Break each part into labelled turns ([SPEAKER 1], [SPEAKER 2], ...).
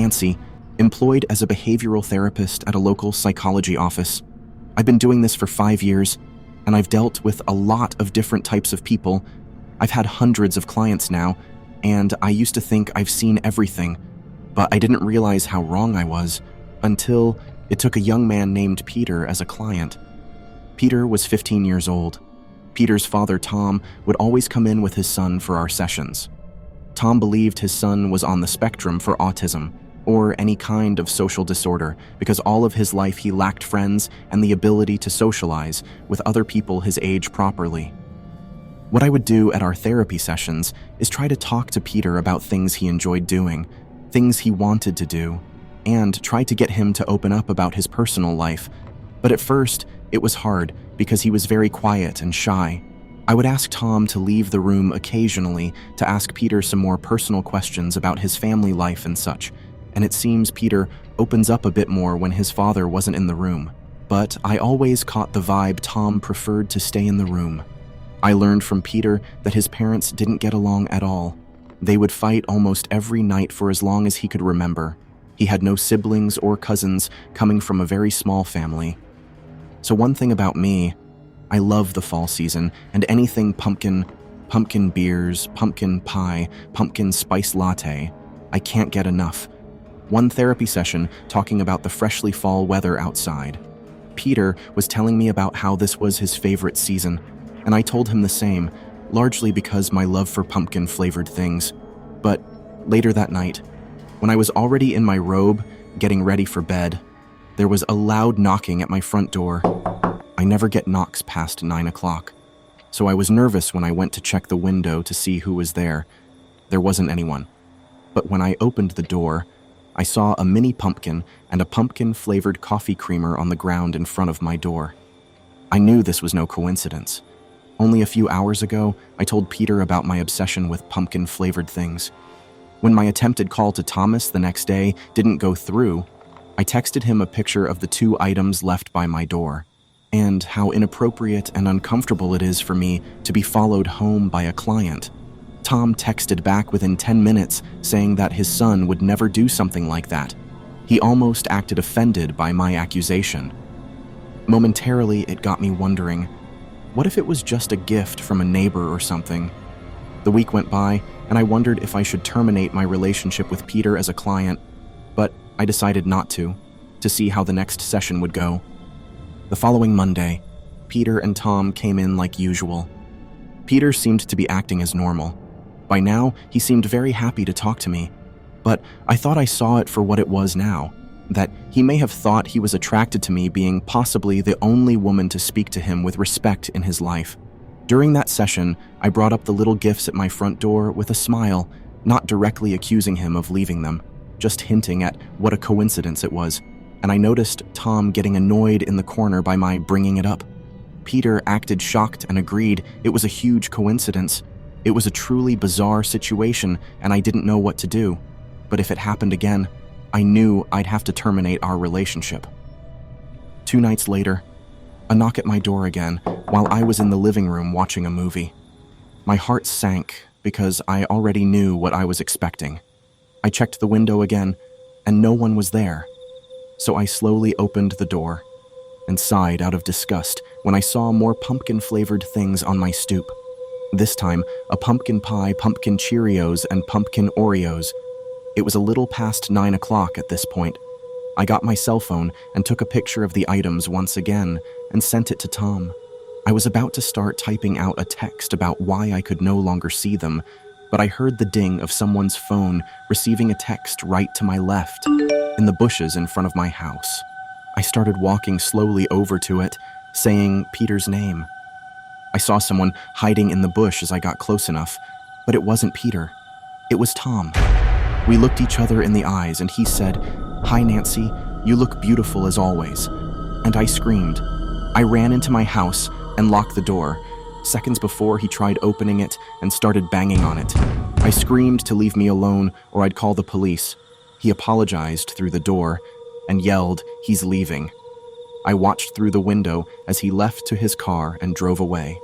[SPEAKER 1] Nancy, employed as a behavioral therapist at a local psychology office. I've been doing this for 5 years, and I've dealt with a lot of different types of people. I've had hundreds of clients now, and I used to think I've seen everything, but I didn't realize how wrong I was until it took a young man named Peter as a client. Peter was 15 years old. Peter's father, Tom, would always come in with his son for our sessions. Tom believed his son was on the spectrum for autism or any kind of social disorder because all of his life he lacked friends and the ability to socialize with other people his age properly. What I would do at our therapy sessions is try to talk to Peter about things he enjoyed doing, things he wanted to do, and try to get him to open up about his personal life. But at first, it was hard because he was very quiet and shy. I would ask Tom to leave the room occasionally to ask Peter some more personal questions about his family life and such, and it seems Peter opens up a bit more when his father wasn't in the room. But I always caught the vibe Tom preferred to stay in the room. I learned from Peter that his parents didn't get along at all. They would fight almost every night for as long as he could remember. He had no siblings or cousins, coming from a very small family. So one thing about me, I love the fall season and anything pumpkin beers, pumpkin pie, pumpkin spice latte. I can't get enough. One therapy session talking about the freshly fall weather outside. Peter was telling me about how this was his favorite season, and I told him the same, largely because my love for pumpkin-flavored things. But later that night, when I was already in my robe, getting ready for bed, there was a loud knocking at my front door. I never get knocks past 9 o'clock, so I was nervous when I went to check the window to see who was there. There wasn't anyone. But when I opened the door, I saw a mini pumpkin and a pumpkin-flavored coffee creamer on the ground in front of my door. I knew this was no coincidence. Only a few hours ago, I told Peter about my obsession with pumpkin-flavored things. When my attempted call to Thomas the next day didn't go through, I texted him a picture of the 2 items left by my door, and how inappropriate and uncomfortable it is for me to be followed home by a client. Tom texted back within 10 minutes saying that his son would never do something like that. He almost acted offended by my accusation. Momentarily, it got me wondering, what if it was just a gift from a neighbor or something? The week went by, and I wondered if I should terminate my relationship with Peter as a client, but I decided not to see how the next session would go. The following Monday, Peter and Tom came in like usual. Peter seemed to be acting as normal. By now, he seemed very happy to talk to me, but I thought I saw it for what it was now, that he may have thought he was attracted to me being possibly the only woman to speak to him with respect in his life. During that session, I brought up the little gifts at my front door with a smile, not directly accusing him of leaving them, just hinting at what a coincidence it was, and I noticed Tom getting annoyed in the corner by my bringing it up. Peter acted shocked and agreed it was a huge coincidence. It was a truly bizarre situation, and I didn't know what to do. But if it happened again, I knew I'd have to terminate our relationship. 2 nights later, a knock at my door again while I was in the living room watching a movie. My heart sank because I already knew what I was expecting. I checked the window again, and no one was there. So I slowly opened the door and sighed out of disgust when I saw more pumpkin-flavored things on my stoop. This time, a pumpkin pie, pumpkin Cheerios, and pumpkin Oreos. It was a little past 9 o'clock at this point. I got my cell phone and took a picture of the items once again and sent it to Tom. I was about to start typing out a text about why I could no longer see them, but I heard the ding of someone's phone receiving a text right to my left, in the bushes in front of my house. I started walking slowly over to it, saying Peter's name. I saw someone hiding in the bush as I got close enough, but it wasn't Peter. It was Tom. We looked each other in the eyes, and he said, "Hi, Nancy, you look beautiful as always." And I screamed. I ran into my house and locked the door. Seconds before, he tried opening it and started banging on it. I screamed to leave me alone or I'd call the police. He apologized through the door and yelled, "He's leaving." I watched through the window as he left to his car and drove away.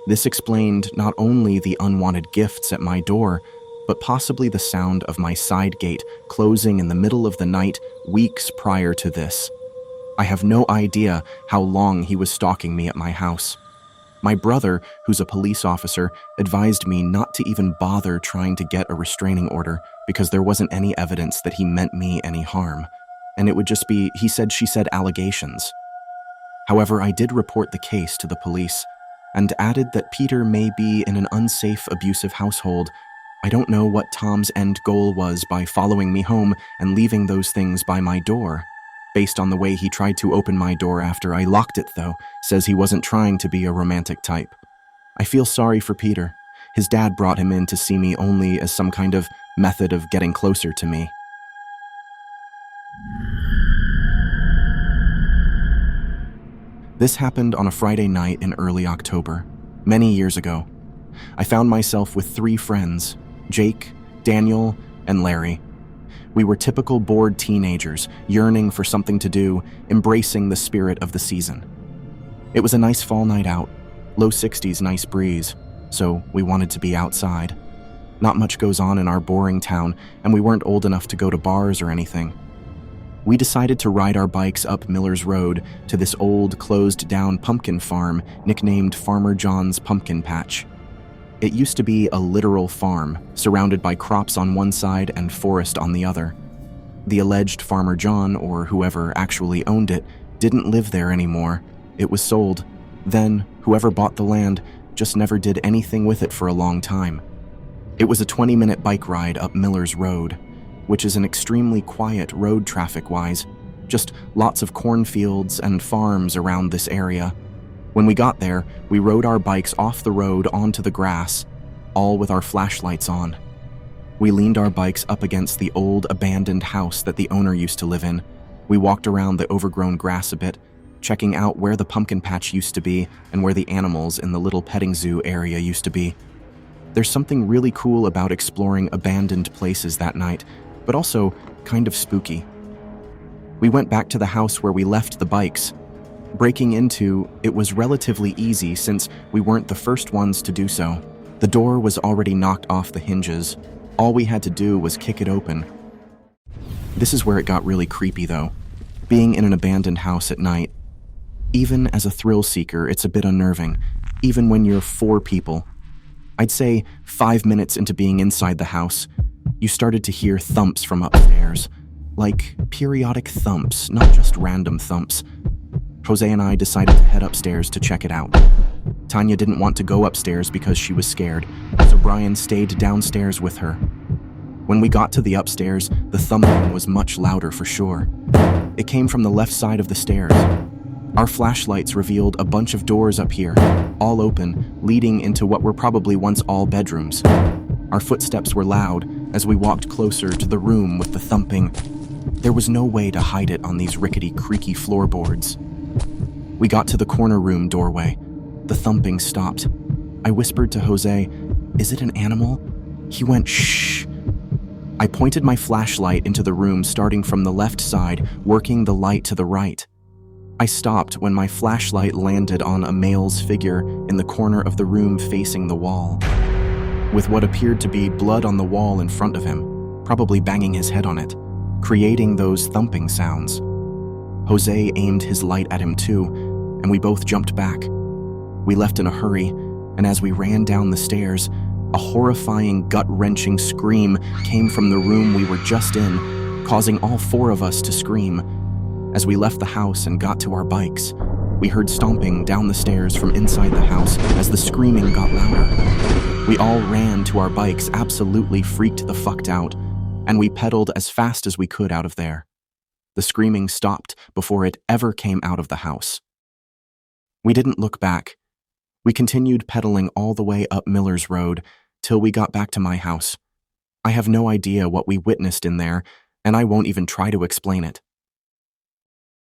[SPEAKER 1] This explained not only the unwanted gifts at my door, but possibly the sound of my side gate closing in the middle of the night weeks prior to this. I have no idea how long he was stalking me at my house. My brother, who's a police officer, advised me not to even bother trying to get a restraining order because there wasn't any evidence that he meant me any harm, and it would just be he said she said allegations. However, I did report the case to the police and added that Peter may be in an unsafe, abusive household. I don't know what Tom's end goal was by following me home and leaving those things by my door. Based on the way he tried to open my door after I locked it, though, says he wasn't trying to be a romantic type. I feel sorry for Peter. His dad brought him in to see me only as some kind of method of getting closer to me. This happened on a Friday night in early October, many years ago. I found myself with 3 friends, Jake, Daniel, and Larry. We were typical bored teenagers, yearning for something to do, embracing the spirit of the season. It was a nice fall night out, low 60s, nice breeze, so we wanted to be outside. Not much goes on in our boring town, and we weren't old enough to go to bars or anything. We decided to ride our bikes up Miller's Road to this old, closed-down pumpkin farm nicknamed Farmer John's Pumpkin Patch. It used to be a literal farm, surrounded by crops on one side and forest on the other. The alleged Farmer John, or whoever actually owned it, didn't live there anymore. It was sold. Then, whoever bought the land just never did anything with it for a long time. It was a 20-minute bike ride up Miller's Road, which is an extremely quiet road traffic-wise, just lots of cornfields and farms around this area. When we got there, we rode our bikes off the road onto the grass, all with our flashlights on. We leaned our bikes up against the old abandoned house that the owner used to live in. We walked around the overgrown grass a bit, checking out where the pumpkin patch used to be and where the animals in the little petting zoo area used to be. There's something really cool about exploring abandoned places that night, but also kind of spooky. We went back to the house where we left the bikes. Breaking into it was relatively easy since we weren't the first ones to do so. The door was already knocked off the hinges. All we had to do was kick it open. This is where it got really creepy, though. Being in an abandoned house at night. Even as a thrill seeker, it's a bit unnerving, even when you're 4 people. I'd say 5 minutes into being inside the house, you started to hear thumps from upstairs. Like periodic thumps, not just random thumps. Jose and I decided to head upstairs to check it out. Tanya didn't want to go upstairs because she was scared, so Brian stayed downstairs with her. When we got to the upstairs, the thumping was much louder for sure. It came from the left side of the stairs. Our flashlights revealed a bunch of doors up here, all open, leading into what were probably once all bedrooms. Our footsteps were loud as we walked closer to the room with the thumping. There was no way to hide it on these rickety, creaky floorboards. We got to the corner room doorway. The thumping stopped. I whispered to Jose, "Is it an animal?" He went, "Shh." I pointed my flashlight into the room starting from the left side, working the light to the right. I stopped when my flashlight landed on a male's figure in the corner of the room facing the wall, with what appeared to be blood on the wall in front of him, probably banging his head on it, creating those thumping sounds. Jose aimed his light at him too, and we both jumped back. We left in a hurry, and as we ran down the stairs, a horrifying, gut-wrenching scream came from the room we were just in, causing all 4 of us to scream. As we left the house and got to our bikes, we heard stomping down the stairs from inside the house as the screaming got louder. We all ran to our bikes, absolutely freaked the fucked out, and we pedaled as fast as we could out of there. The screaming stopped before it ever came out of the house. We didn't look back. We continued pedaling all the way up Miller's Road till we got back to my house. I have no idea what we witnessed in there, and I won't even try to explain it.